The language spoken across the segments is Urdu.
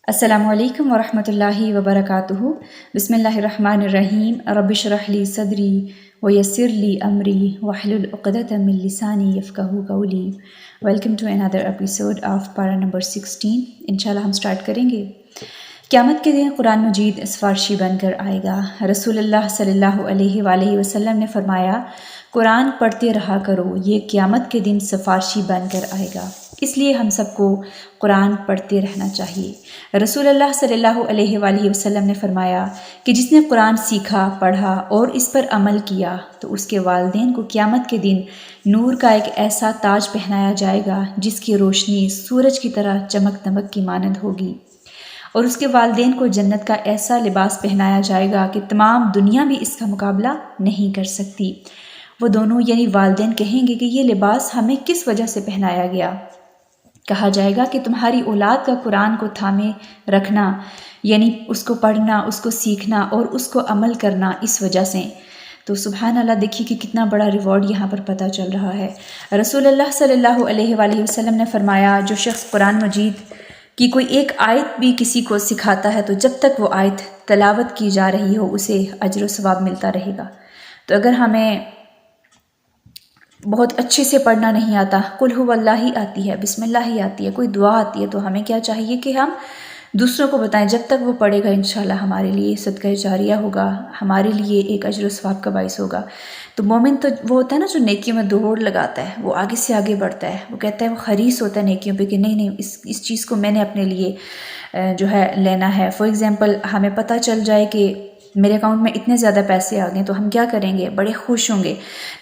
السلام علیکم ورحمۃ اللہ وبرکاتہ۔ بسم اللہ الرحمن الرحیم۔ رب اشرح لی صدری ویسر لی امری واحلل عقدۃ من لسانی یفقہوا قولی۔ Welcome to another episode of پارہ نمبر 16۔ انشاءاللہ ہم سٹارٹ کریں گے۔ قیامت کے دن قرآن مجید سفارشی بن کر آئے گا۔ رسول اللہ صلی اللہ علیہ وآلہ وسلم نے فرمایا، قرآن پڑھتے رہا کرو، یہ قیامت کے دن سفارشی بن کر آئے گا۔ اس لیے ہم سب کو قرآن پڑھتے رہنا چاہیے۔ رسول اللہ صلی اللہ علیہ وآلہ وسلم نے فرمایا کہ جس نے قرآن سیکھا، پڑھا اور اس پر عمل کیا تو اس کے والدین کو قیامت کے دن نور کا ایک ایسا تاج پہنایا جائے گا جس کی روشنی سورج کی طرح چمک دمک کی مانند ہوگی، اور اس کے والدین کو جنت کا ایسا لباس پہنایا جائے گا کہ تمام دنیا بھی اس کا مقابلہ نہیں کر سکتی۔ وہ دونوں یعنی والدین کہیں گے کہ یہ لباس ہمیں کس وجہ سے پہنایا گیا؟ کہا جائے گا کہ تمہاری اولاد کا قرآن کو تھامے رکھنا، یعنی اس کو پڑھنا، اس کو سیکھنا اور اس کو عمل کرنا، اس وجہ سے۔ تو سبحان اللہ، دیکھیے کہ کتنا بڑا ریوارڈ یہاں پر پتہ چل رہا ہے۔ رسول اللہ صلی اللہ علیہ وآلہ وسلم نے فرمایا، جو شخص قرآن مجید کی کوئی ایک آیت بھی کسی کو سکھاتا ہے تو جب تک وہ آیت تلاوت کی جا رہی ہو اسے اجر و ثواب ملتا رہے گا۔ تو اگر ہمیں بہت اچھے سے پڑھنا نہیں آتا، قل هو اللہ ہی آتی ہے، بسم اللہ ہی آتی ہے، کوئی دعا آتی ہے، تو ہمیں کیا چاہیے کہ ہم دوسروں کو بتائیں۔ جب تک وہ پڑھے گا انشاءاللہ ہمارے لیے صدقہ جاریہ ہوگا، ہمارے لیے ایک اجر و ثواب کا باعث ہوگا۔ تو مومن تو وہ ہوتا ہے نا جو نیکیوں میں دوڑ لگاتا ہے، وہ آگے سے آگے بڑھتا ہے، وہ کہتا ہے، وہ حریص ہوتا ہے نیکیوں پہ کہ نہیں اس چیز کو میں نے اپنے لیے جو ہے لینا ہے۔ فار ایگزامپل، ہمیں پتہ چل جائے کہ میرے اکاؤنٹ میں اتنے زیادہ پیسے آ گئے تو ہم کیا کریں گے؟ بڑے خوش ہوں گے،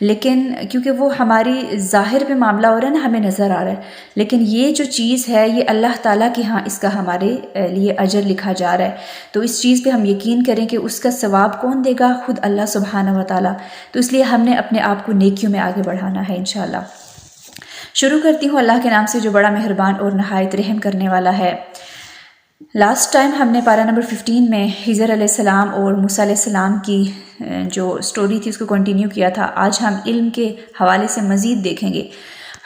لیکن کیونکہ وہ ہماری ظاہر پہ معاملہ ہو رہا ہے نا، ہمیں نظر آ رہا ہے، لیکن یہ جو چیز ہے یہ اللہ تعالیٰ کے ہاں اس کا ہمارے لیے اجر لکھا جا رہا ہے۔ تو اس چیز پہ ہم یقین کریں کہ اس کا ثواب کون دے گا؟ خود اللہ سبحانہ و تعالیٰ۔ تو اس لیے ہم نے اپنے آپ کو نیکیوں میں آگے بڑھانا ہے انشاءاللہ۔ شروع کرتی ہوں اللہ کے نام سے جو بڑا مہربان اور نہایت رحم کرنے والا ہے۔ لاسٹ ٹائم ہم نے پارہ نمبر 15 میں خضر علیہ السلام اور موسیٰ علیہ السلام کی جو سٹوری تھی اس کو کنٹینیو کیا تھا۔ آج ہم علم کے حوالے سے مزید دیکھیں گے۔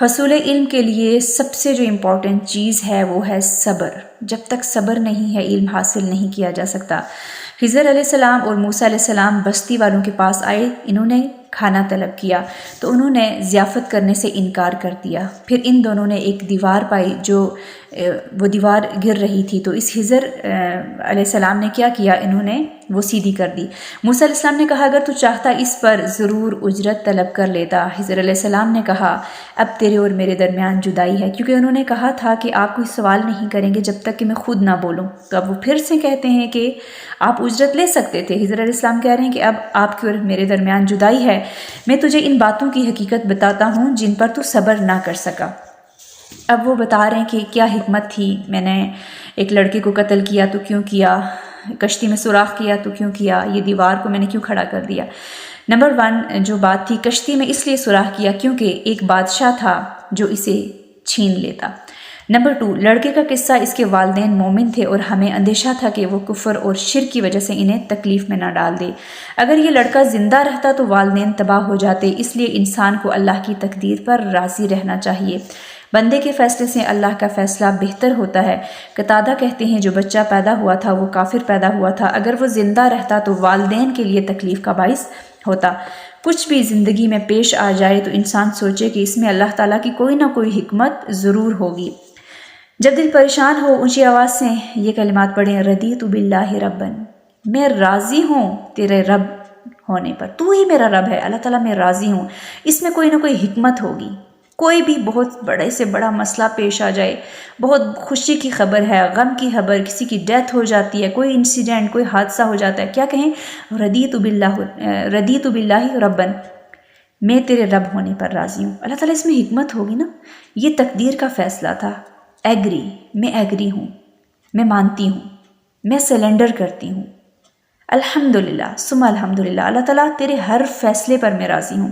حصول علم کے لیے سب سے جو امپورٹنٹ چیز ہے وہ ہے صبر۔ جب تک صبر نہیں ہے علم حاصل نہیں کیا جا سکتا۔ خضر علیہ السلام اور موسیٰ علیہ السلام بستی والوں کے پاس آئے، انہوں نے کھانا طلب کیا تو انہوں نے ضیافت کرنے سے انکار کر دیا۔ پھر ان دونوں نے ایک دیوار پائی، جو وہ دیوار گر رہی تھی، تو اس خضر علیہ السلام نے کیا کیا؟ انہوں نے وہ سیدھی کر دی۔ موسیٰ علیہ السلام نے کہا اگر تو چاہتا اس پر ضرور اجرت طلب کر لیتا۔ خضر علیہ السلام نے کہا اب تیرے اور میرے درمیان جدائی ہے، کیونکہ انہوں نے کہا تھا کہ آپ کوئی سوال نہیں کریں گے جب تک کہ میں خود نہ بولوں۔ تو اب وہ پھر سے کہتے ہیں کہ آپ اجرت لے سکتے تھے۔ خضر علیہ السلام کہہ رہے ہیں کہ اب آپ کی اور میرے درمیان جدائی ہے، میں تجھے ان باتوں کی حقیقت بتاتا ہوں جن پر تو صبر نہ کر سکا۔ اب وہ بتا رہے ہیں کہ کیا حکمت تھی، میں نے ایک لڑکے کو قتل کیا تو کیوں کیا، کشتی میں سوراخ کیا تو کیوں کیا، یہ دیوار کو میں نے کیوں کھڑا کر دیا۔ نمبر 1 جو بات تھی، کشتی میں اس لیے سوراخ کیا کیونکہ ایک بادشاہ تھا جو اسے چھین لیتا۔ نمبر 2 لڑکے کا قصہ، اس کے والدین مومن تھے اور ہمیں اندیشہ تھا کہ وہ کفر اور شرک کی وجہ سے انہیں تکلیف میں نہ ڈال دے۔ اگر یہ لڑکا زندہ رہتا تو والدین تباہ ہو جاتے، اس لیے انسان کو اللہ کی تقدیر پر راضی رہنا چاہیے۔ بندے کے فیصلے سے اللہ کا فیصلہ بہتر ہوتا ہے۔ قتادہ کہتے ہیں جو بچہ پیدا ہوا تھا وہ کافر پیدا ہوا تھا، اگر وہ زندہ رہتا تو والدین کے لیے تکلیف کا باعث ہوتا۔ کچھ بھی زندگی میں پیش آ جائے تو انسان سوچے کہ اس میں اللہ تعالیٰ کی کوئی نہ کوئی حکمت ضرور ہوگی۔ جب دل پریشان ہو اونچی آواز سے یہ کلمات پڑھیں، رضیت باللہ ربًا، میں راضی ہوں تیرے رب ہونے پر، تو ہی میرا رب ہے اللہ تعالیٰ، میں راضی ہوں۔ اس میں کوئی نہ کوئی حکمت ہوگی۔ کوئی بھی بہت بڑے سے بڑا مسئلہ پیش آ جائے، بہت خوشی کی خبر ہے، غم کی خبر، کسی کی ڈیتھ ہو جاتی ہے، کوئی انسیڈنٹ، کوئی حادثہ ہو جاتا ہے، کیا کہیں؟ رضیت باللہ ربًا، میں تیرے رب ہونے پر راضی ہوں۔ اللہ تعالیٰ اس میں حکمت ہوگی نا، یہ تقدیر کا فیصلہ تھا۔ ایگری، میں ایگری ہوں، میں مانتی ہوں، میں سلنڈر کرتی ہوں۔ الحمدللہ ثم الحمدللہ، اللہ تعالیٰ تیرے ہر فیصلے پر میں راضی ہوں۔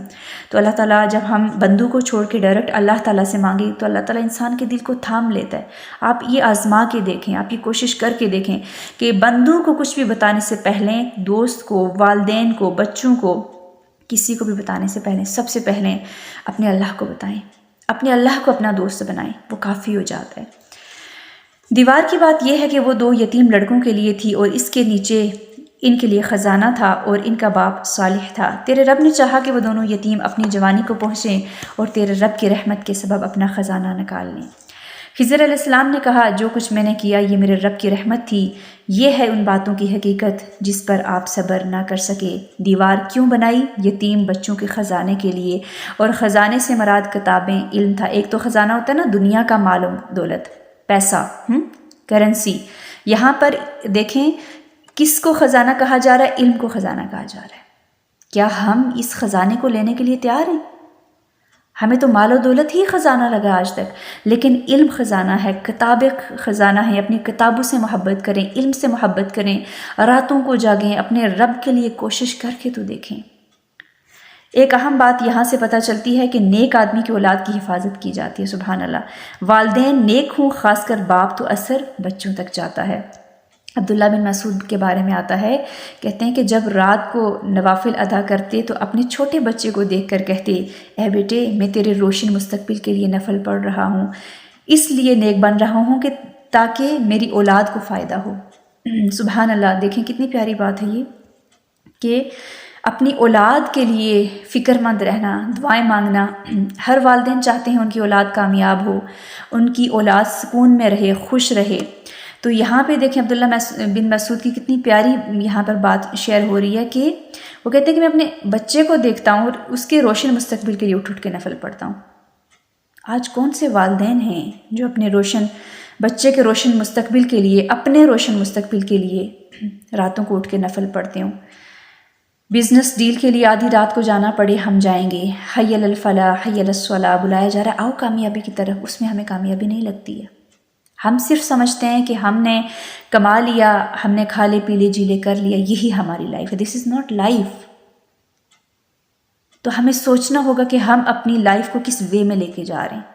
تو اللہ تعالیٰ جب ہم بندوں کو چھوڑ کے ڈائریکٹ اللہ تعالیٰ سے مانگے تو اللہ تعالیٰ انسان کے دل کو تھام لیتا ہے۔ آپ یہ آزما کے دیکھیں، آپ یہ کوشش کر کے دیکھیں کہ بندوں کو کچھ بھی بتانے سے پہلے، دوست کو، والدین کو، بچوں کو، کسی کو بھی بتانے سے پہلے سب سے پہلے اپنے اللہ کو بتائیں، اپنے اللہ کو اپنا دوست بنائیں، وہ کافی ہو جاتا ہے۔ دیوار کی بات یہ ہے کہ وہ 2 یتیم لڑکوں کے لیے تھی اور اس کے نیچے ان کے لیے خزانہ تھا اور ان کا باپ صالح تھا۔ تیرے رب نے چاہا کہ وہ دونوں یتیم اپنی جوانی کو پہنچیں اور تیرے رب کی رحمت کے سبب اپنا خزانہ نکال لیں۔ خضر علیہ السلام نے کہا جو کچھ میں نے کیا یہ میرے رب کی رحمت تھی، یہ ہے ان باتوں کی حقیقت جس پر آپ صبر نہ کر سکے۔ دیوار کیوں بنائی؟ یتیم بچوں کے خزانے کے لیے، اور خزانے سے مراد کتابیں، علم تھا۔ ایک تو خزانہ ہوتا ہے نا دنیا کا مال و دولت، پیسہ، کرنسی۔ یہاں پر دیکھیں کس کو خزانہ کہا جا رہا ہے؟ علم کو خزانہ کہا جا رہا ہے۔ کیا ہم اس خزانے کو لینے کے لیے تیار ہیں؟ ہمیں تو مال و دولت ہی خزانہ لگا آج تک، لیکن علم خزانہ ہے، کتابیں خزانہ ہیں۔ اپنی کتابوں سے محبت کریں، علم سے محبت کریں، راتوں کو جاگیں، اپنے رب کے لیے کوشش کر کے تو دیکھیں۔ ایک اہم بات یہاں سے پتہ چلتی ہے کہ نیک آدمی کی اولاد کی حفاظت کی جاتی ہے۔ سبحان اللہ، والدین نیک ہوں، خاص کر باپ، تو اثر بچوں تک جاتا ہے۔ عبداللہ بن مسعود کے بارے میں آتا ہے، کہتے ہیں کہ جب رات کو نوافل ادا کرتے تو اپنے چھوٹے بچے کو دیکھ کر کہتے، اے بیٹے میں تیرے روشن مستقبل کے لیے نفل پڑھ رہا ہوں، اس لیے نیک بن رہا ہوں کہ تاکہ میری اولاد کو فائدہ ہو۔ سبحان اللہ، دیکھیں کتنی پیاری بات ہے یہ کہ اپنی اولاد کے لیے فکر مند رہنا، دعائیں مانگنا۔ ہر والدین چاہتے ہیں ان کی اولاد کامیاب ہو، ان کی اولاد سکون میں رہے، خوش رہے۔ تو یہاں پہ دیکھیں عبداللہ بن مسعود کی کتنی پیاری یہاں پر بات شیئر ہو رہی ہے کہ وہ کہتے ہیں کہ میں اپنے بچے کو دیکھتا ہوں اور اس کے روشن مستقبل کے لیے اٹھ کے نفل پڑھتا ہوں۔ آج کون سے والدین ہیں جو اپنے بچے کے روشن مستقبل کے لیے، اپنے روشن مستقبل کے لیے راتوں کو اٹھ کے نفل پڑھتے ہوں؟ بزنس ڈیل کے لیے آدھی رات کو جانا پڑے ہم جائیں گے، حی علی الفلاح حی علی الصلاح بلایا جا رہا ہے، آؤ کامیابی کی طرف، اس میں ہمیں کامیابی نہیں لگتی ہے۔ ہم صرف سمجھتے ہیں کہ ہم نے کما لیا، ہم نے کھا لے پی لے جی لے کر لیا، یہی ہماری لائف ہے۔ دس از ناٹ لائف۔ تو ہمیں سوچنا ہوگا کہ ہم اپنی لائف کو کس وے میں لے کے جا رہے ہیں۔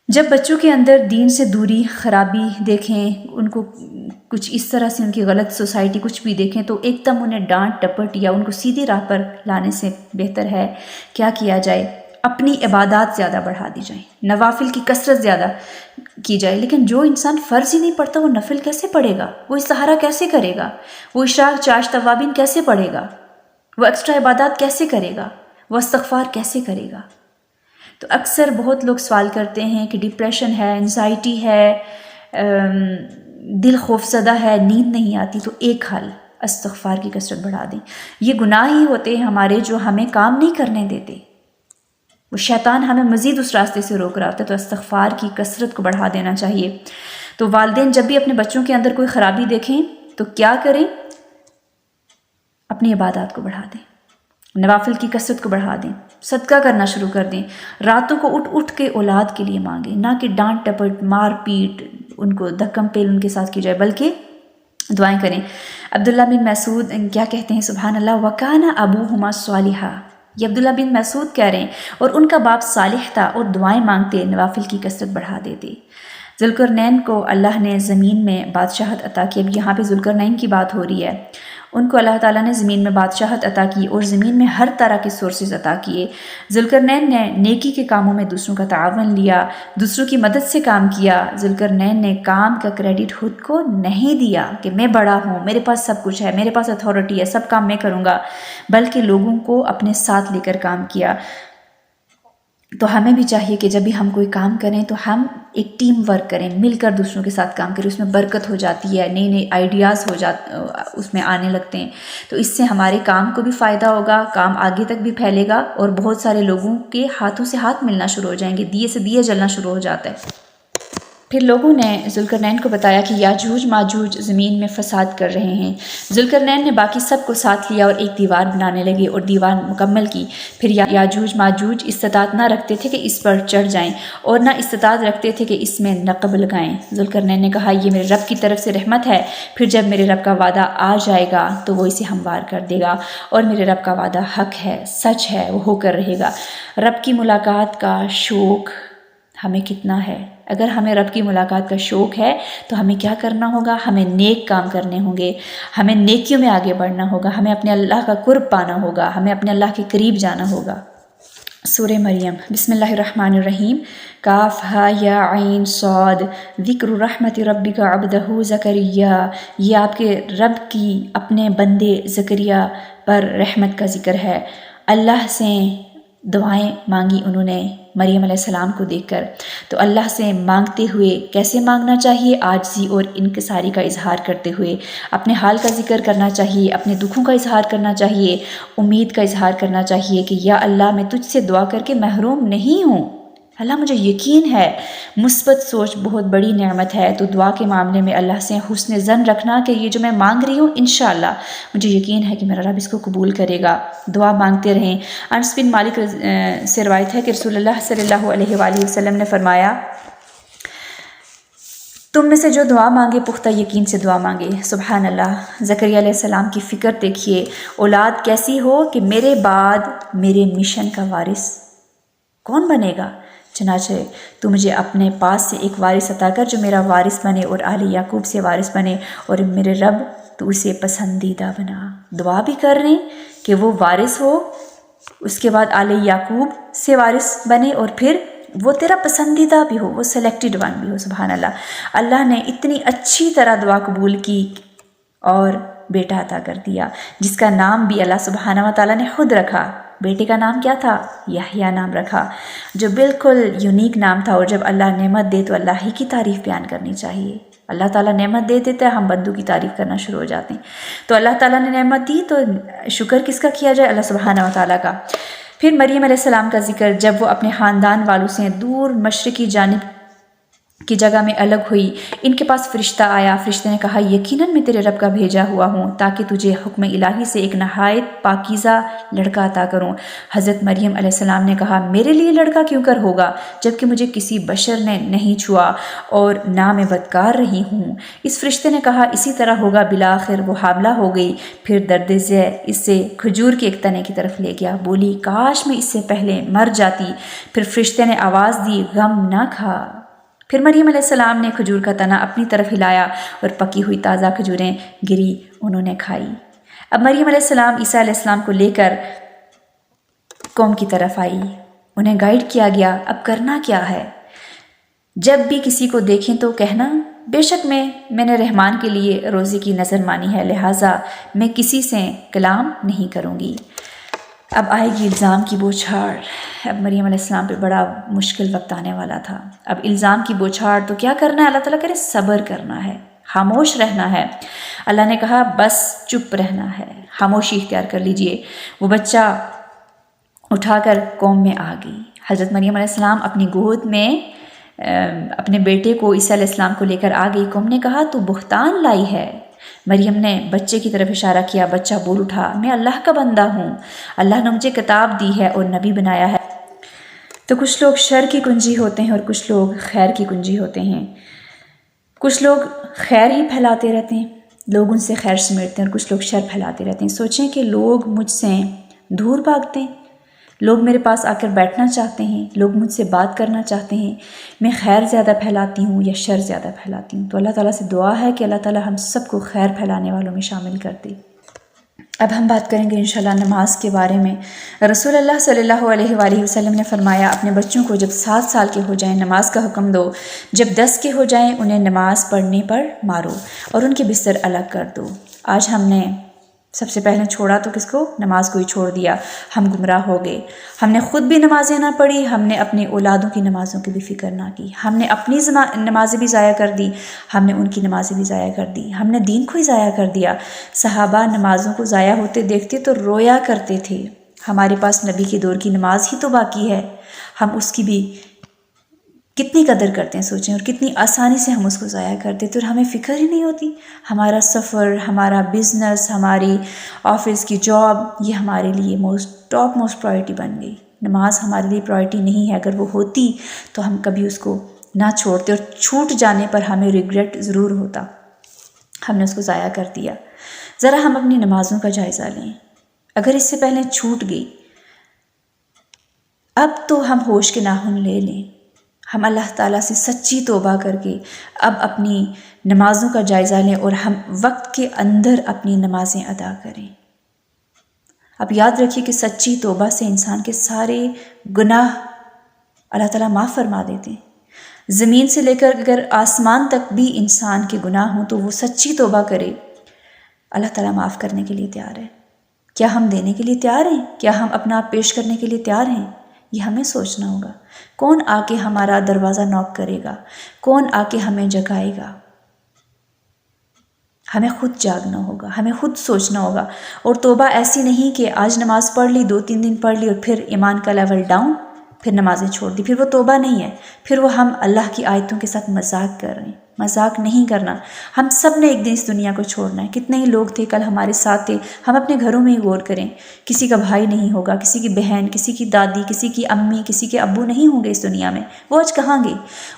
جب بچوں کے اندر دین سے دوری، خرابی دیکھیں، ان کو کچھ اس طرح سے ان کی غلط سوسائٹی کچھ بھی دیکھیں تو ایک دم انہیں ڈانٹ ٹپٹ یا ان کو سیدھی راہ پر لانے سے بہتر ہے کیا کیا جائے؟ اپنی عبادات زیادہ بڑھا دی جائیں، نوافل کی کثرت زیادہ کی جائے۔ لیکن جو انسان فرض ہی نہیں پڑھتا وہ نفل کیسے پڑھے گا؟ وہ استخارہ کیسے کرے گا؟ وہ اشراق، چاش، توابین کیسے پڑھے گا؟ وہ ایکسٹرا عبادات کیسے کرے گا؟ وہ استغفار کیسے کرے گا؟ تو اکثر بہت لوگ سوال کرتے ہیں کہ ڈپریشن ہے، انزائٹی ہے، دل خوفزدہ ہے، نیند نہیں آتی، تو ایک حل استغفار کی کثرت بڑھا دیں۔ یہ گناہ ہی ہوتے ہیں ہمارے جو ہمیں کام نہیں کرنے دیتے، وہ شیطان ہمیں مزید اس راستے سے روک رہا ہوتا ہے، تو استغفار کی کثرت کو بڑھا دینا چاہیے۔ تو والدین جب بھی اپنے بچوں کے اندر کوئی خرابی دیکھیں تو کیا کریں؟ اپنی عبادات کو بڑھا دیں، نوافل کی کثرت کو بڑھا دیں، صدقہ کرنا شروع کر دیں، راتوں کو اٹھ کے اولاد کے لیے مانگیں، نہ کہ ڈانٹ ٹپٹ، مار پیٹ، ان کو دھکم پیل ان کے ساتھ کی جائے، بلکہ دعائیں کریں۔ عبداللہ بن مسعود کیا کہتے ہیں؟ سبحان اللہ، وَكَانَ أَبُوهُمَا صَالِحًا، یہ عبداللہ بن مسعود کہہ رہے ہیں، اور ان کا باپ صالح تھا اور دعائیں مانگتے، نوافل کی کثرت بڑھا دیتے۔ ذوالقرنین کو اللہ نے زمین میں بادشاہت عطا کی۔ اب یہاں پہ ذوالقرنین کی بات ہو رہی ہے، ان کو اللہ تعالیٰ نے زمین میں بادشاہت عطا کی اور زمین میں ہر طرح کے سورسز عطا کیے۔ ذوالقرنین نے نیکی کے کاموں میں دوسروں کا تعاون لیا، دوسروں کی مدد سے کام کیا۔ ذوالقرنین نے کام کا کریڈٹ خود کو نہیں دیا کہ میں بڑا ہوں، میرے پاس سب کچھ ہے، میرے پاس اتھارٹی ہے، سب کام میں کروں گا، بلکہ لوگوں کو اپنے ساتھ لے کر کام کیا۔ تو ہمیں بھی چاہیے کہ جب بھی ہم کوئی کام کریں تو ہم ایک ٹیم ورک کریں، مل کر دوسروں کے ساتھ کام کریں، اس میں برکت ہو جاتی ہے، نئے نئے آئیڈیاز اس میں آنے لگتے ہیں، تو اس سے ہمارے کام کو بھی فائدہ ہوگا، کام آگے تک بھی پھیلے گا اور بہت سارے لوگوں کے ہاتھوں سے ہاتھ ملنا شروع ہو جائیں گے، دیے سے دیے جلنا شروع ہو جاتا ہے۔ پھر لوگوں نے ذوالقرنین کو بتایا کہ یاجوج ماجوج زمین میں فساد کر رہے ہیں۔ ذوالقرنین نے باقی سب کو ساتھ لیا اور ایک دیوار بنانے لگے اور دیوار مکمل کی۔ پھر یاجوج ماجوج استطاعت نہ رکھتے تھے کہ اس پر چڑھ جائیں اور نہ استطاعت رکھتے تھے کہ اس میں نقب لگائیں۔ ذوالقرنین نے کہا یہ میرے رب کی طرف سے رحمت ہے، پھر جب میرے رب کا وعدہ آ جائے گا تو وہ اسے ہموار کر دے گا، اور میرے رب کا وعدہ حق ہے، سچ ہے، وہ ہو کر رہے گا۔ رب کی ملاقات کا شوق ہمیں کتنا ہے؟ اگر ہمیں رب کی ملاقات کا شوق ہے تو ہمیں کیا کرنا ہوگا؟ ہمیں نیک کام کرنے ہوں گے، ہمیں نیکیوں میں آگے بڑھنا ہوگا، ہمیں اپنے اللہ کا قرب پانا ہوگا، ہمیں اپنے اللہ کے قریب جانا ہوگا۔ سورہ مریم، بسم اللہ الرحمن الرحیم۔ کاف ہا یا عین صاد، ذکر رحمت ربک عبدہ زکریا، یہ آپ کے رب کی اپنے بندے زکریا پر رحمت کا ذکر ہے۔ اللہ سے دعائیں مانگی انہوں نے مریم علیہ السلام کو دیکھ کر، تو اللہ سے مانگتے ہوئے کیسے مانگنا چاہیے؟ عاجزی اور انکساری کا اظہار کرتے ہوئے، اپنے حال کا ذکر کرنا چاہیے، اپنے دکھوں کا اظہار کرنا چاہیے، امید کا اظہار کرنا چاہیے کہ یا اللہ میں تجھ سے دعا کر کے محروم نہیں ہوں، اللہ مجھے یقین ہے مثبت سوچ بہت بڑی نعمت ہے، تو دعا کے معاملے میں اللہ سے حسن ظن رکھنا کہ یہ جو میں مانگ رہی ہوں انشاءاللہ مجھے یقین ہے کہ میرا رب اس کو قبول کرے گا، دعا مانگتے رہیں۔ انس بن مالک سے روایت ہے کہ رسول اللہ صلی اللہ علیہ وآلہ وسلم نے فرمایا، تم میں سے جو دعا مانگے پختہ یقین سے دعا مانگے۔ سبحان اللہ، زکریا علیہ السلام کی فکر دیکھیے، اولاد کیسی ہو کہ میرے بعد میرے مشن کا وارث کون بنے گا؟ چنانچہ تو مجھے اپنے پاس سے ایک وارث عطا کر جو میرا وارث بنے اور آل یعقوب سے وارث بنے، اور میرے رب تو اسے پسندیدہ بنا۔ دعا بھی کر رہے ہیں کہ وہ وارث ہو، اس کے بعد آل یعقوب سے وارث بنے، اور پھر وہ تیرا پسندیدہ بھی ہو، وہ سلیکٹڈ ون بھی ہو۔ سبحان اللہ، اللہ نے اتنی اچھی طرح دعا قبول کی اور بیٹا عطا کر دیا، جس کا نام بھی اللہ سبحانہ و تعالیٰ نے خود رکھا۔ بیٹے کا نام کیا تھا؟ یحییٰ نام رکھا، جو بالکل یونیک نام تھا۔ اور جب اللہ نعمت دے تو اللہ ہی کی تعریف بیان کرنی چاہیے۔ اللہ تعالیٰ نعمت دے دیتا ہے، ہم بندوں کی تعریف کرنا شروع ہو جاتے ہیں۔ تو اللہ تعالیٰ نے نعمت دی تو شکر کس کا کیا جائے؟ اللہ سبحانہ و تعالیٰ کا۔ پھر مریم علیہ السلام کا ذکر، جب وہ اپنے خاندان والوں سے دور مشرقی جانب کی جگہ میں الگ ہوئی، ان کے پاس فرشتہ آیا۔ فرشتے نے کہا، یقیناً میں تیرے رب کا بھیجا ہوا ہوں تاکہ تجھے حکم الہی سے ایک نہایت پاکیزہ لڑکا عطا کروں۔ حضرت مریم علیہ السلام نے کہا، میرے لیے لڑکا کیوں کر ہوگا جبکہ مجھے کسی بشر نے نہیں چھوا اور نہ میں بدکار رہی ہوں۔ اس فرشتے نے کہا، اسی طرح ہوگا۔ بالآخر وہ حاملہ ہو گئی۔ پھر درد ذہ اس سے کھجور کے ایک تنے کی طرف لے گیا، بولی، کاش میں اس سے پہلے مر جاتی۔ پھر فرشتے نے آواز دی، غم نہ کھا۔ پھر مریم علیہ السلام نے کھجور کا تنا اپنی طرف ہلایا اور پکی ہوئی تازہ کھجوریں گری، انہوں نے کھائی۔ اب مریم علیہ السلام عیسیٰ علیہ السلام کو لے کر قوم کی طرف آئی، انہیں گائیڈ کیا گیا اب کرنا کیا ہے۔ جب بھی کسی کو دیکھیں تو کہنا، بے شک میں نے رحمان کے لیے روزے کی نظر مانی ہے، لہٰذا میں کسی سے کلام نہیں کروں گی۔ اب آئے گی الزام کی بوچھاڑ۔ اب مریم علیہ السلام پہ بڑا مشکل وقت آنے والا تھا۔ اب الزام کی بوچھاڑ تو کیا کرنا ہے؟ اللہ تعالیٰ کہہ رہے صبر کرنا ہے، خاموش رہنا ہے۔ اللہ نے کہا بس چپ رہنا ہے، خاموشی اختیار کر لیجئے۔ وہ بچہ اٹھا کر قوم میں آ گئی۔ حضرت مریم علیہ السلام اپنی گود میں اپنے بیٹے کو عیسیٰ علیہ السلام کو لے کر آ گئی۔ قوم نے کہا، تو بہتان لائی ہے۔ مریم نے بچے کی طرف اشارہ کیا، بچہ بول اٹھا، میں اللہ کا بندہ ہوں، اللہ نے مجھے کتاب دی ہے اور نبی بنایا ہے۔ تو کچھ لوگ شر کی کنجی ہوتے ہیں اور کچھ لوگ خیر کی کنجی ہوتے ہیں۔ کچھ لوگ خیر ہی پھیلاتے رہتے ہیں، لوگ ان سے خیر سمیٹتے ہیں، اور کچھ لوگ شر پھیلاتے رہتے ہیں۔ سوچیں کہ لوگ مجھ سے دور بھاگتے ہیں، لوگ میرے پاس آ کر بیٹھنا چاہتے ہیں، لوگ مجھ سے بات کرنا چاہتے ہیں، میں خیر زیادہ پھیلاتی ہوں یا شر زیادہ پھیلاتی ہوں؟ تو اللہ تعالیٰ سے دعا ہے کہ اللہ تعالیٰ ہم سب کو خیر پھیلانے والوں میں شامل کر دے۔ اب ہم بات کریں گے انشاءاللہ نماز کے بارے میں۔ رسول اللہ صلی اللہ علیہ وآلہ وسلم نے فرمایا، اپنے بچوں کو جب 7 سال کے ہو جائیں نماز کا حکم دو، جب 10 کے ہو جائیں انہیں نماز پڑھنے پر مارو اور ان کے بستر الگ کر دو۔ آج ہم نے سب سے پہلے چھوڑا تو کس کو؟ نماز کو ہی چھوڑ دیا، ہم گمراہ ہو گئے۔ ہم نے خود بھی نمازیں نہ پڑھی، ہم نے اپنی اولادوں کی نمازوں کی بھی فکر نہ کی، ہم نے اپنی نمازیں بھی ضائع کر دی، ہم نے ان کی نمازیں بھی ضائع کر دی، ہم نے دین کو ہی ضائع کر دیا۔ صحابہ نمازوں کو ضائع ہوتے دیکھتے تو رویا کرتے تھے، ہمارے پاس نبی کے دور کی نماز ہی تو باقی ہے، ہم اس کی بھی کتنی قدر کرتے ہیں، سوچیں، اور کتنی آسانی سے ہم اس کو ضائع کرتے تو ہمیں فکر ہی نہیں ہوتی۔ ہمارا سفر، ہمارا بزنس، ہماری آفس کی جاب، یہ ہمارے لیے ٹاپ موسٹ پرائرٹی بن گئی۔ نماز ہمارے لیے پرائرٹی نہیں ہے، اگر وہ ہوتی تو ہم کبھی اس کو نہ چھوڑتے، اور چھوٹ جانے پر ہمیں ریگریٹ ضرور ہوتا، ہم نے اس کو ضائع کر دیا۔ ذرا ہم اپنی نمازوں کا جائزہ لیں، اگر اس سے پہلے چھوٹ گئی، اب تو ہم ہوش کے ناخن لے لیں، ہم اللہ تعالیٰ سے سچی توبہ کر کے اب اپنی نمازوں کا جائزہ لیں اور ہم وقت کے اندر اپنی نمازیں ادا کریں۔ اب یاد رکھیے کہ سچی توبہ سے انسان کے سارے گناہ اللہ تعالیٰ معاف فرما دیتے ہیں۔ زمین سے لے کر اگر آسمان تک بھی انسان کے گناہ ہوں تو وہ سچی توبہ کرے، اللہ تعالیٰ معاف کرنے کے لیے تیار ہے۔ کیا ہم دینے کے لیے تیار ہیں؟ کیا ہم اپنا آپ پیش کرنے کے لیے تیار ہیں؟ یہ ہمیں سوچنا ہوگا۔ کون آ کے ہمارا دروازہ نوک کرے گا؟ کون آ کے ہمیں جگائے گا؟ ہمیں خود جاگنا ہوگا، ہمیں خود سوچنا ہوگا۔ اور توبہ ایسی نہیں کہ آج نماز پڑھ لی، 2-3 دن پڑھ لی اور پھر ایمان کا لیول ڈاؤن، پھر نمازیں چھوڑ دی، پھر وہ توبہ نہیں ہے، پھر وہ ہم اللہ کی آیتوں کے ساتھ مذاق کر رہے ہیں۔ مذاق نہیں کرنا۔ ہم سب نے ایک دن اس دنیا کو چھوڑنا ہے۔ کتنے ہی لوگ تھے کل ہمارے ساتھ تھے، ہم اپنے گھروں میں ہی غور کریں، کسی کا بھائی نہیں ہوگا، کسی کی بہن، کسی کی دادی، کسی کی امی، کسی کے ابو نہیں ہوں گے اس دنیا میں، وہ آج کہاں گئے؟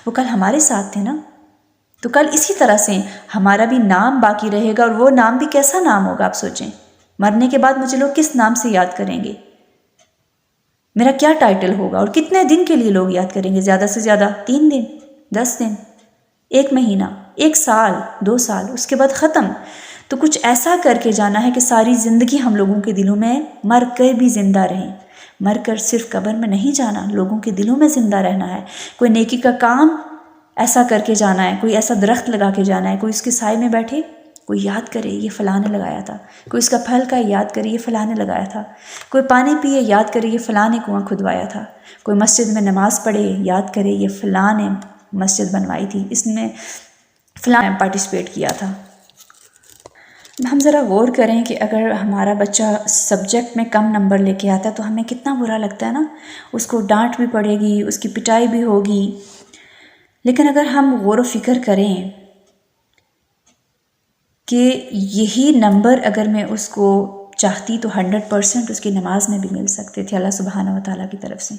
وہ کل ہمارے ساتھ تھے نا۔ تو کل اسی طرح سے ہمارا بھی نام باقی رہے گا، اور وہ نام بھی کیسا نام ہوگا آپ سوچیں۔ مرنے کے بعد مجھے لوگ کس نام سے یاد کریں گے؟ میرا کیا ٹائٹل ہوگا؟ اور کتنے دن کے لیے لوگ یاد کریں گے؟ زیادہ سے زیادہ 3 دن، 10 دن، 1 مہینہ، 1 سال، 2 سال، اس کے بعد ختم۔ تو کچھ ایسا کر کے جانا ہے کہ ساری زندگی ہم لوگوں کے دلوں میں مر کر بھی زندہ رہیں۔ مر کر صرف قبر میں نہیں جانا، لوگوں کے دلوں میں زندہ رہنا ہے۔ کوئی نیکی کا کام ایسا کر کے جانا ہے، کوئی ایسا درخت لگا کے جانا ہے، کوئی اس کے سائے میں بیٹھے، کوئی یاد کرے یہ فلاں نے لگایا تھا، کوئی اس کا پھل کا یاد کرے یہ فلاں نے لگایا تھا، کوئی پانی پیے یاد کرے یہ فلاں نے کنواں کھدوایا تھا، کوئی مسجد میں نماز پڑھے یاد کرے یہ فلاں نے مسجد بنوائی تھی، اس میں فلاں نے پارٹیسپیٹ کیا تھا۔ ہم ذرا غور کریں کہ اگر ہمارا بچہ سبجیکٹ میں کم نمبر لے کے آتا ہے تو ہمیں کتنا برا لگتا ہے نا، اس کو ڈانٹ بھی پڑے گی، اس کی پٹائی بھی ہوگی۔ لیکن اگر ہم غور و فکر کریں کہ یہی نمبر اگر میں اس کو چاہتی تو 100% اس کی نماز میں بھی مل سکتے تھے اللہ سبحانہ و تعالیٰ کی طرف سے۔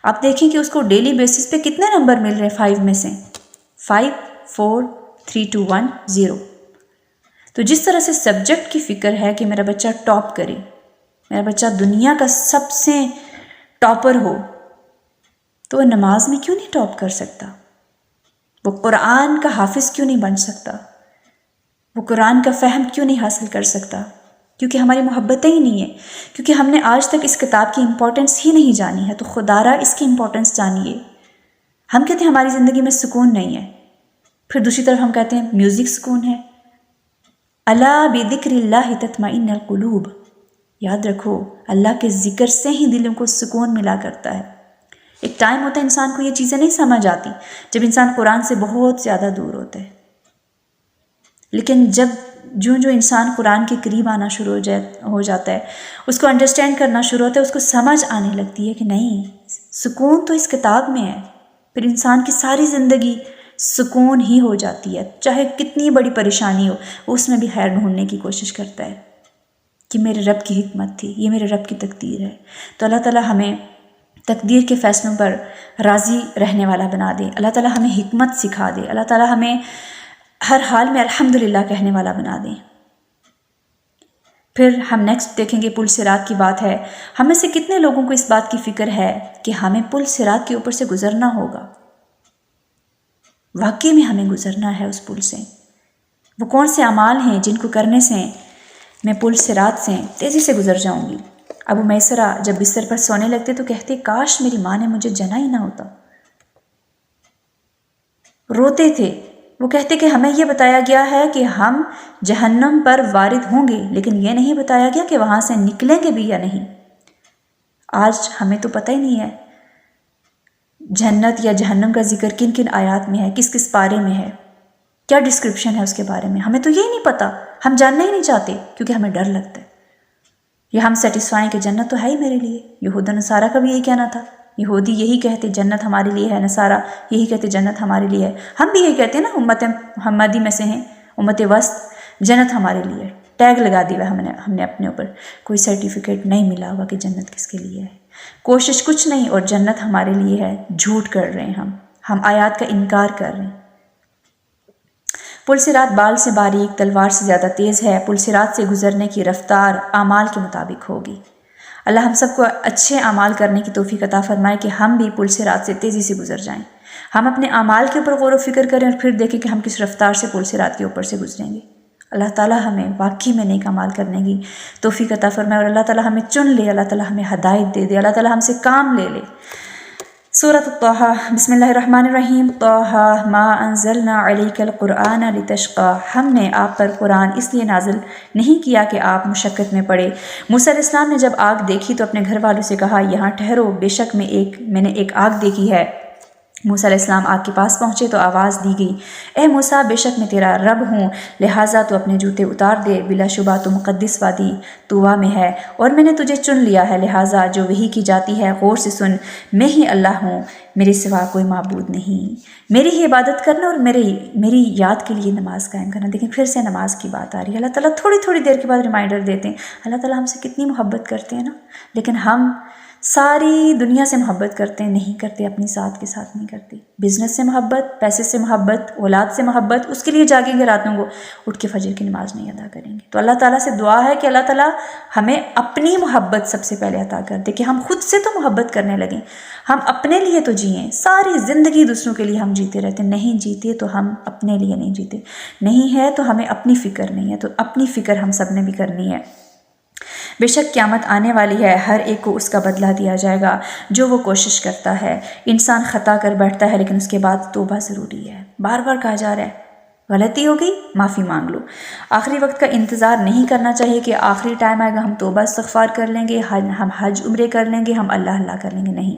آپ دیکھیں کہ اس کو ڈیلی بیسس پہ کتنے نمبر مل رہے ہیں 5 میں سے، 5 4 3 2 1 0۔ تو جس طرح سے سبجیکٹ کی فکر ہے کہ میرا بچہ ٹاپ کرے، میرا بچہ دنیا کا سب سے ٹاپر ہو، تو وہ نماز میں کیوں نہیں ٹاپ کر سکتا؟ وہ قرآن کا حافظ کیوں نہیں بن سکتا؟ وہ قرآن کا فہم کیوں نہیں حاصل کر سکتا؟ کیونکہ ہماری محبتیں ہی نہیں ہیں، کیونکہ ہم نے آج تک اس کتاب کی امپورٹنس ہی نہیں جانی ہے۔ تو خدا را اس کی امپورٹنس جانیے۔ ہم کہتے ہیں ہماری زندگی میں سکون نہیں ہے، پھر دوسری طرف ہم کہتے ہیں میوزک سکون ہے۔ الا بذکر اللہ تطمئن القلوب، یاد رکھو اللہ کے ذکر سے ہی دلوں کو سکون ملا کرتا ہے۔ ایک ٹائم ہوتا ہے انسان کو یہ چیزیں نہیں سمجھ آتی، جب انسان قرآن سے بہت زیادہ دور ہوتا ہے، لیکن جو انسان قرآن کے قریب آنا شروع ہو جاتا ہے، اس کو انڈرسٹینڈ کرنا شروع ہوتا ہے، اس کو سمجھ آنے لگتی ہے کہ نہیں، سکون تو اس کتاب میں ہے۔ پھر انسان کی ساری زندگی سکون ہی ہو جاتی ہے، چاہے کتنی بڑی پریشانی ہو، وہ اس میں بھی خیر ڈھونڈنے کی کوشش کرتا ہے کہ میرے رب کی حکمت تھی، یہ میرے رب کی تقدیر ہے۔ تو اللہ تعالیٰ ہمیں تقدیر کے فیصلوں پر راضی رہنے والا بنا دے، اللہ تعالیٰ ہمیں حکمت سکھا دے، اللہ تعالیٰ ہمیں ہر حال میں الحمدللہ کہنے والا بنا دیں۔ پھر ہم نیکسٹ دیکھیں گے پل صراط کی بات ہے۔ ہم میں سے کتنے لوگوں کو اس بات کی فکر ہے کہ ہمیں پل صراط کے اوپر سے گزرنا ہوگا؟ واقعی میں ہمیں گزرنا ہے اس پل سے۔ وہ کون سے اعمال ہیں جن کو کرنے سے میں پل صراط سے تیزی سے گزر جاؤں گی؟ ابو میسرہ جب بستر پر سونے لگتے تو کہتے کاش میری ماں نے مجھے جنا ہی نہ ہوتا۔ روتے تھے، وہ کہتے کہ ہمیں یہ بتایا گیا ہے کہ ہم جہنم پر وارد ہوں گے، لیکن یہ نہیں بتایا گیا کہ وہاں سے نکلیں گے بھی یا نہیں۔ آج ہمیں تو پتہ ہی نہیں ہے جنت یا جہنم کا ذکر کن کن آیات میں ہے، کس کس پارے میں ہے، کیا ڈسکرپشن ہے اس کے بارے میں، ہمیں تو یہی نہیں پتہ، ہم جاننا ہی نہیں چاہتے کیونکہ ہمیں ڈر لگتا ہے، یا ہم سیٹسفائی کہ جنت تو ہے ہی میرے لیے۔ یہود و نصارہ کا بھی یہی کہنا تھا، یہودی یہی کہتے جنت ہمارے لیے ہے، نصارہ یہی کہتے جنت ہمارے لیے ہے، ہم بھی یہی کہتے ہیں نا، امت محمدی میں سے ہیں، امت وسط، جنت ہمارے لیے ہے، ٹیگ لگا دیا ہم نے اپنے اوپر، کوئی سرٹیفکیٹ نہیں ملا ہوگا کہ جنت کس کے لیے ہے، کوشش کچھ نہیں اور جنت ہمارے لیے ہے، جھوٹ کر رہے ہیں ہم آیات کا انکار کر رہے ہیں۔ پل صراط بال سے باریک، تلوار سے زیادہ تیز ہے، پل صراط سے گزرنے کی رفتار اعمال کے مطابق ہوگی۔ اللہ ہم سب کو اچھے اعمال کرنے کی توفیق عطا فرمائے کہ ہم بھی پل صراط سے تیزی سے گزر جائیں، ہم اپنے اعمال کے اوپر غور و فکر کریں اور پھر دیکھیں کہ ہم کس رفتار سے پل صراط کے اوپر سے گزریں گے۔ اللہ تعالیٰ ہمیں واقعی میں نیک اعمال کرنے کی توفیق عطا فرمائے، اور اللہ تعالیٰ ہمیں چن لے، اللہ تعالیٰ ہمیں ہدایت دے دے، اللہ تعالیٰ ہم سے کام لے لے۔ سورۃ الطٰہٰ، بسم اللہ الرحمن الرحیم۔ طٰہٰ ما انزلنا علیک القرآن لتشقی، ہم نے آپ پر قرآن اس لیے نازل نہیں کیا کہ آپ مشقت میں پڑے۔ موسیٰ علیہ السلام نے جب آگ دیکھی تو اپنے گھر والوں سے کہا یہاں ٹھہرو، بے شک میں نے ایک آگ دیکھی ہے۔ موسیٰ علیہ السلام آگ کے پاس پہنچے تو آواز دی گئی، اے موسیٰ، بے شک میں تیرا رب ہوں، لہٰذا تو اپنے جوتے اتار دے، بلا شبہ تو مقدس وادی طویٰ میں ہے، اور میں نے تجھے چن لیا ہے، لہٰذا جو وحی کی جاتی ہے غور سے سن، میں ہی اللہ ہوں، میرے سوا کوئی معبود نہیں، میری ہی عبادت کرنا اور میری یاد کے لیے نماز قائم کرنا۔ دیکھیں پھر سے نماز کی بات آ رہی ہے، اللہ تعالیٰ تھوڑی دیر کے بعد ریمائنڈر دیتے ہیں۔ اللہ تعالیٰ ہم سے کتنی محبت کرتے ہیں نا، لیکن ہم ساری دنیا سے محبت کرتے ہیں، نہیں کرتے، اپنی ذات کے ساتھ نہیں کرتے۔ بزنس سے محبت، پیسے سے محبت، اولاد سے محبت، اس کے لیے جاگیں گے راتوں کو، اٹھ کے فجر کی نماز نہیں ادا کریں گے۔ تو اللہ تعالیٰ سے دعا ہے کہ اللہ تعالیٰ ہمیں اپنی محبت سب سے پہلے عطا کر دے، کہ ہم خود سے تو محبت کرنے لگیں، ہم اپنے لیے تو جئیں۔ ساری زندگی دوسروں کے لیے ہم جیتے رہتے، نہیں جیتے تو ہم اپنے لیے نہیں جیتے، نہیں ہے تو ہمیں اپنی فکر نہیں ہے، تو اپنی فکر ہم سب نے بھی کرنی ہے۔ بے شک قیامت آنے والی ہے، ہر ایک کو اس کا بدلہ دیا جائے گا جو وہ کوشش کرتا ہے۔ انسان خطا کر بیٹھتا ہے لیکن اس کے بعد توبہ ضروری ہے، بار بار کہا جا رہا ہے غلطی ہو گئی معافی مانگ لو۔ آخری وقت کا انتظار نہیں کرنا چاہیے کہ آخری ٹائم آئے گا ہم توبہ استغفار کر لیں گے، ہم حج عمرے کر لیں گے، ہم اللہ کر لیں گے، نہیں۔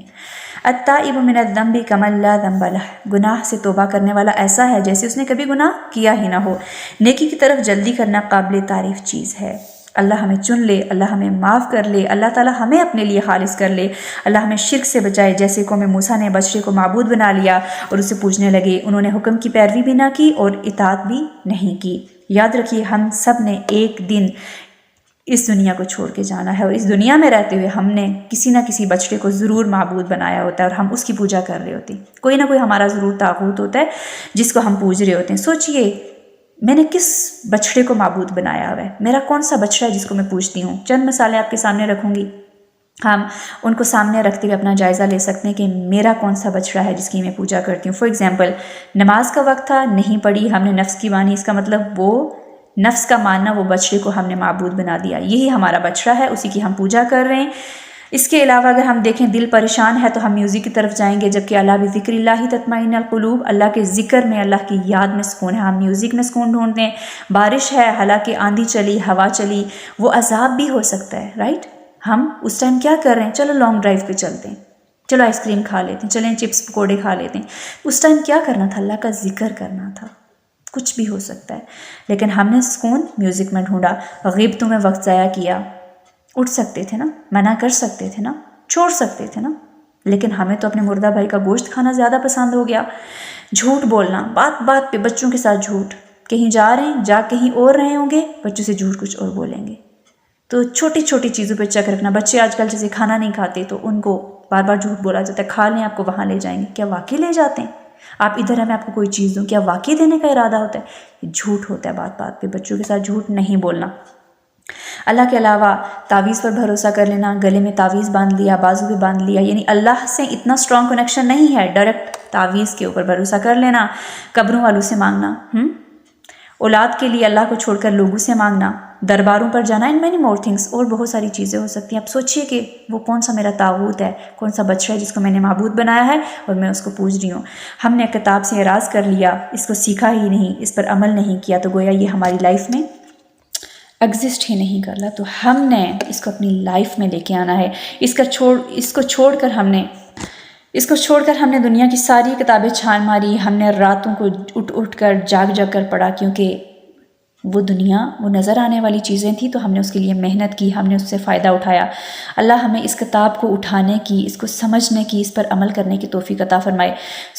التائب من الذنب کمن لا ذنب لہ، گناہ سے توبہ کرنے والا ایسا ہے جیسے اس نے کبھی گناہ کیا ہی نہ ہو۔ نیکی کی طرف جلدی کرنا قابل تعریف چیز ہے۔ اللہ ہمیں چن لے، اللہ ہمیں معاف کر لے، اللہ تعالیٰ ہمیں اپنے لیے خالص کر لے، اللہ ہمیں شرک سے بچائے۔ جیسے قوم موسیٰ نے بچڑے کو معبود بنا لیا اور اسے پوجنے لگے، انہوں نے حکم کی پیروی بھی نہ کی اور اطاعت بھی نہیں کی۔ یاد رکھیے ہم سب نے ایک دن اس دنیا کو چھوڑ کے جانا ہے، اور اس دنیا میں رہتے ہوئے ہم نے کسی نہ کسی بچڑے کو ضرور معبود بنایا ہوتا ہے اور ہم اس کی پوجا کر رہے ہوتے ہیں۔ کوئی نہ کوئی ہمارا ضرور طاغوت ہوتا ہے جس کو ہم پوج رہے ہوتے ہیں۔ سوچئے میں نے کس بچڑے کو معبود بنایا ہوا ہے، میرا کون سا بچڑا ہے جس کو میں پوجتی ہوں۔ چند مثالیں آپ کے سامنے رکھوں گی، ہم ان کو سامنے رکھتے ہوئے اپنا جائزہ لے سکتے ہیں کہ میرا کون سا بچڑا ہے جس کی میں پوجا کرتی ہوں۔ فار ایگزامپل، نماز کا وقت تھا، نہیں پڑھی، ہم نے نفس کی مانی، اس کا مطلب وہ نفس کا ماننا، وہ بچڑے کو ہم نے معبود بنا دیا، یہی ہمارا بچڑا ہے، اسی کی ہم پوجا کر رہے ہیں۔ اس کے علاوہ اگر ہم دیکھیں دل پریشان ہے تو ہم میوزک کی طرف جائیں گے، جبکہ اللہ بذکر اللہ تطمئن القلوب، اللہ کے ذکر میں، اللہ کی یاد میں سکون ہے، ہم میوزک میں سکون ڈھونڈتے ہیں۔ بارش ہے، حالانکہ آندھی چلی، ہوا چلی، وہ عذاب بھی ہو سکتا ہے، رائٹ؟ ہم اس ٹائم کیا کر رہے ہیں؟ چلو لانگ ڈرائیو پہ چلتے ہیں، چلو آئس کریم کھا لیتے ہیں، چلیں چپس پکوڑے کھا لیتے ہیں۔ اس ٹائم کیا کرنا تھا؟ اللہ کا ذکر کرنا تھا۔ کچھ بھی ہو سکتا ہے، لیکن ہم نے سکون میوزک میں ڈھونڈا، غیبتوں میں وقت ضائع کیا۔ اٹھ سکتے تھے نا، منع کر سکتے تھے نا، چھوڑ سکتے تھے نا، لیکن ہمیں تو اپنے مردہ بھائی کا گوشت کھانا زیادہ پسند ہو گیا۔ جھوٹ بولنا، بات بات پہ بچوں کے ساتھ جھوٹ، کہیں جا رہے ہیں، جا کہیں اور رہے ہوں گے، بچوں سے جھوٹ کچھ اور بولیں گے۔ تو چھوٹی چھوٹی چیزوں پہ چیک رکھنا۔ بچے آج کل جیسے کھانا نہیں کھاتے تو ان کو بار بار جھوٹ بولا جاتا ہے، کھا لیں آپ کو وہاں لے جائیں گے، کیا واقعی لے جاتے ہیں؟ آپ ادھر ہیں میں آپ کو کوئی چیز دوں، کیا واقعی دینے کا ارادہ ہوتا ہے؟ یہ جھوٹ ہوتا ہے، بات بات پہ بچوں کے ساتھ جھوٹ نہیں بولنا۔ اللہ کے علاوہ تعویذ پر بھروسہ کر لینا، گلے میں تعویذ باندھ لیا، بازو پہ باندھ لیا، یعنی اللہ سے اتنا اسٹرانگ کنیکشن نہیں ہے، ڈائریکٹ تعویذ کے اوپر بھروسہ کر لینا۔ قبروں والوں سے مانگنا، اولاد کے لیے اللہ کو چھوڑ کر لوگوں سے مانگنا، درباروں پر جانا، ان مینی مور تھنگس، اور بہت ساری چیزیں ہو سکتی ہیں۔ آپ سوچئے کہ وہ کون سا میرا طاغوت ہے، کون سا بچڑا ہے جس کو میں نے معبود بنایا ہے اور میں اس کو پوج رہی ہوں۔ ہم نے کتاب سے اعراض کر لیا، اس کو سیکھا ہی نہیں، اس پر عمل نہیں کیا، تو گویا یہ ہماری لائف میں ایگزسٹ ہی نہیں کرتا۔ تو ہم نے اس کو اپنی لائف میں لے کے آنا ہے۔ اس کو چھوڑ کر ہم نے دنیا کی ساری کتابیں چھان ماری، ہم نے راتوں کو اٹھ کر جاگ کر پڑھا، کیونکہ وہ دنیا وہ نظر آنے والی چیزیں تھیں، تو ہم نے اس کے لیے محنت کی، ہم نے اس سے فائدہ اٹھایا۔ اللہ ہمیں اس کتاب کو اٹھانے کی، اس کو سمجھنے کی، اس پر عمل کرنے کی توفیق عطا فرمائے۔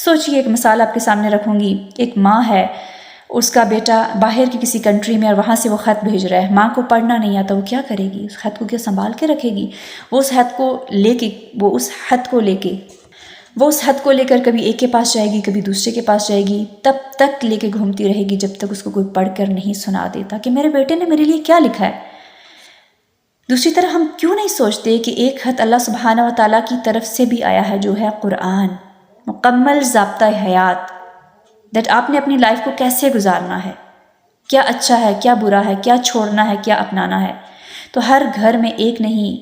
سوچئے ایک مثال آپ کے سامنے رکھوں گی، ایک ماں ہے، اس کا بیٹا باہر کی کسی کنٹری میں اور وہاں سے وہ خط بھیج رہا ہے، ماں کو پڑھنا نہیں آتا، وہ کیا کرے گی؟ اس خط کو کیا سنبھال کے رکھے گی؟ وہ اس خط کو لے کر کبھی ایک کے پاس جائے گی، کبھی دوسرے کے پاس جائے گی، تب تک لے کے گھومتی رہے گی جب تک اس کو کوئی پڑھ کر نہیں سنا دیتا کہ میرے بیٹے نے میرے لیے کیا لکھا ہے۔ دوسری طرف ہم کیوں نہیں سوچتے کہ ایک خط اللہ سبحانہ و تعالیٰ کی طرف سے بھی آیا ہے، جو ہے قرآن، مکمل ضابطہ حیات، دیٹ آپ نے اپنی لائف کو کیسے گزارنا ہے۔ کیا اچھا ہے، کیا برا ہے، کیا چھوڑنا ہے، کیا اپنانا ہے۔ تو ہر گھر میں ایک نہیں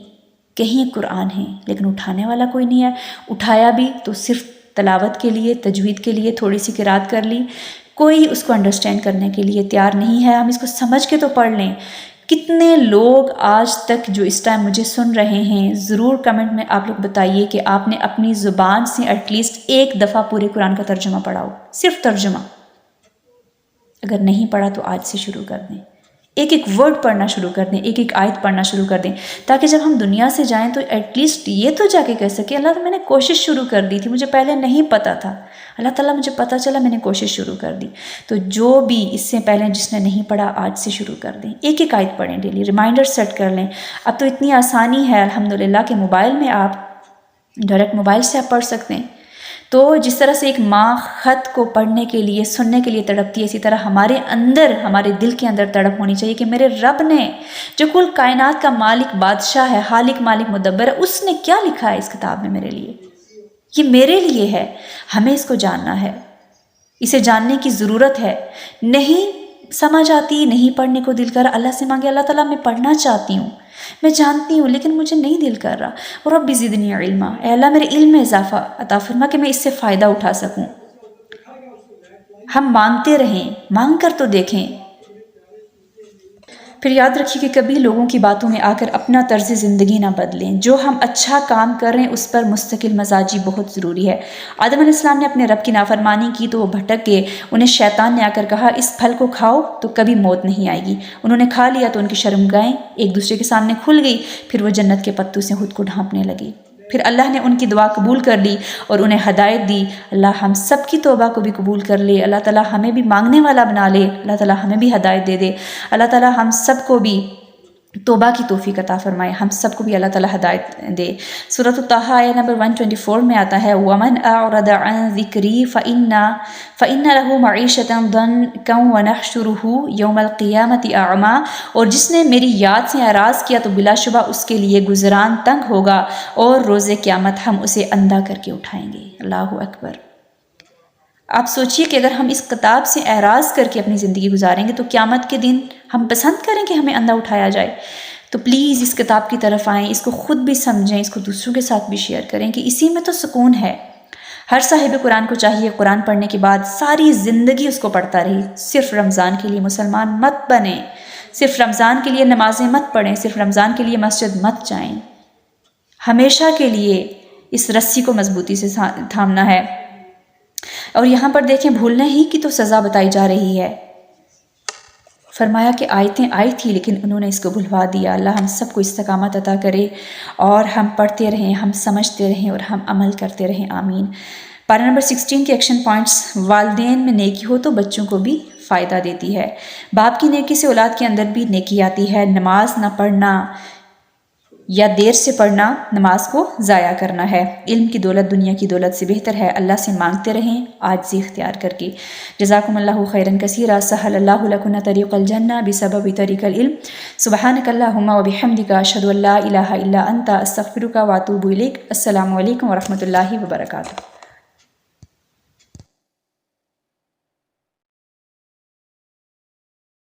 کہیں قرآن ہے، لیکن اٹھانے والا کوئی نہیں ہے۔ اٹھایا بھی تو صرف تلاوت کے لیے، تجوید کے لیے تھوڑی سی قرات کر لی، کوئی اس کو انڈرسٹینڈ کرنے کے لیے تیار نہیں ہے۔ ہم اس کو سمجھ کے تو پڑھ لیں۔ کتنے لوگ آج تک جو اس ٹائم مجھے سن رہے ہیں، ضرور کمنٹ میں آپ لوگ بتائیے کہ آپ نے اپنی زبان سے ایٹ لیسٹ ایک دفعہ پورے قرآن کا ترجمہ پڑھا ہو، صرف ترجمہ۔ اگر نہیں پڑھا تو آج سے شروع کر دیں، ایک ایک ورڈ پڑھنا شروع کر دیں، ایک ایک آیت پڑھنا شروع کر دیں، تاکہ جب ہم دنیا سے جائیں تو ایٹ لیسٹ یہ تو جا کے کہہ سکیں اللہ تو میں نے کوشش شروع کر دی تھی، مجھے پہلے نہیں پتہ تھا، اللہ تعالیٰ مجھے پتہ چلا، میں نے کوشش شروع کر دی۔ تو جو بھی اس سے پہلے جس نے نہیں پڑھا آج سے شروع کر دیں، ایک ایک آیت پڑھیں ڈیلی، ریمائنڈر سیٹ کر لیں۔ اب تو اتنی آسانی ہے الحمدللہ کہ موبائل میں آپ ڈائریکٹ موبائل سے آپ پڑھ سکتے ہیں۔ تو جس طرح سے ایک ماں خط کو پڑھنے کے لیے، سننے کے لیے تڑپتی ہے، اسی طرح ہمارے اندر، ہمارے دل کے اندر تڑپ ہونی چاہیے کہ میرے رب نے جو کل کائنات کا مالک بادشاہ ہے، خالق مالک مدبر ہے، اس نے کیا لکھا ہے اس کتاب میں میرے لیے، یہ میرے لیے ہے۔ ہمیں اس کو جاننا ہے، اسے جاننے کی ضرورت ہے۔ نہیں سمجھ آتی، نہیں پڑھنے کو دل کر رہا، اللہ سے مانگے اللہ تعالیٰ میں پڑھنا چاہتی ہوں، میں جانتی ہوں لیکن مجھے نہیں دل کر رہا، رب زدنی علما، اے اللہ میرے علم میں اضافہ عطا فرما کہ میں اس سے فائدہ اٹھا سکوں۔ ہم مانگتے رہیں، مانگ کر تو دیکھیں۔ پھر یاد رکھیے کہ کبھی لوگوں کی باتوں میں آ کر اپنا طرز زندگی نہ بدلیں۔ جو ہم اچھا کام کر رہے ہیں اس پر مستقل مزاجی بہت ضروری ہے۔ آدم علیہ السلام نے اپنے رب کی نافرمانی کی تو وہ بھٹک گئے، انہیں شیطان نے آ کر کہا اس پھل کو کھاؤ تو کبھی موت نہیں آئے گی۔ انہوں نے کھا لیا تو ان کی شرمگاہیں ایک دوسرے کے سامنے کھل گئی، پھر وہ جنت کے پتوں سے خود کو ڈھانپنے لگے۔ پھر اللہ نے ان کی دعا قبول کر لی اور انہیں ہدایت دی۔ اللہ ہم سب کی توبہ کو بھی قبول کر لے، اللہ تعالیٰ ہمیں بھی مانگنے والا بنا لے، اللہ تعالیٰ ہمیں بھی ہدایت دے دے، اللہ تعالیٰ ہم سب کو بھی توبہ کی توفیق عطا فرمائے، ہم سب کو بھی اللہ تعالیٰ ہدایت دے۔ سورۃ الطٰہٰ آیت نمبر 124 میں آتا ہے وَمَنْ أَعْرَضَ عَنْ ذِكْرِي فَإِنَّ لَهُ مَعِيشَةً ضَنكًا وَنَحْشُرُهُ يَوْمَ الْقِيَامَةِ أَعْمَىٰ، اور جس نے میری یاد سے اعراض کیا تو بلا شبہ اس کے لیے گزران تنگ ہوگا، اور روز قیامت ہم اسے اندھا کر کے اٹھائیں گے۔ اللہ اکبر۔ آپ سوچئے کہ اگر ہم اس کتاب سے اعراض کر کے اپنی زندگی گزاریں گے تو قیامت کے دن ہم پسند کریں کہ ہمیں اندھا اٹھایا جائے؟ تو پلیز اس کتاب کی طرف آئیں، اس کو خود بھی سمجھیں، اس کو دوسروں کے ساتھ بھی شیئر کریں کہ اسی میں تو سکون ہے۔ ہر صاحب قرآن کو چاہیے قرآن پڑھنے کے بعد ساری زندگی اس کو پڑھتا رہے۔ صرف رمضان کے لیے مسلمان مت بنیں، صرف رمضان کے لیے نمازیں مت پڑھیں، صرف رمضان کے لیے مسجد مت جائیں۔ ہمیشہ کے لیے اس رسی کو مضبوطی سے تھامنا ہے۔ اور یہاں پر دیکھیں بھولنے ہی کی تو سزا بتائی جا رہی ہے۔ فرمایا کہ آیتیں آئی تھی لیکن انہوں نے اس کو بھلوا دیا۔ اللہ ہم سب کو استقامت عطا کرے اور ہم پڑھتے رہیں، ہم سمجھتے رہیں اور ہم عمل کرتے رہیں، آمین۔ پارہ نمبر 16 کے ایکشن پوائنٹس: والدین میں نیکی ہو تو بچوں کو بھی فائدہ دیتی ہے۔ باپ کی نیکی سے اولاد کے اندر بھی نیکی آتی ہے۔ نماز نہ پڑھنا یا دیر سے پڑھنا نماز کو ضائع کرنا ہے۔ علم کی دولت دنیا کی دولت سے بہتر ہے۔ اللہ سے مانگتے رہیں عاجزی اختیار کر کے۔ جزاکم اللہ خیرا کثیرا، سہل اللہ لکن طریق الجنہ بسبب طریق العلم۔ سبحانک اللہم وبحمدک، اشہد ان لا الہ الا انت، استغفرک واتوب الیک۔ السلام علیکم ورحمۃ اللہ وبرکاتہ۔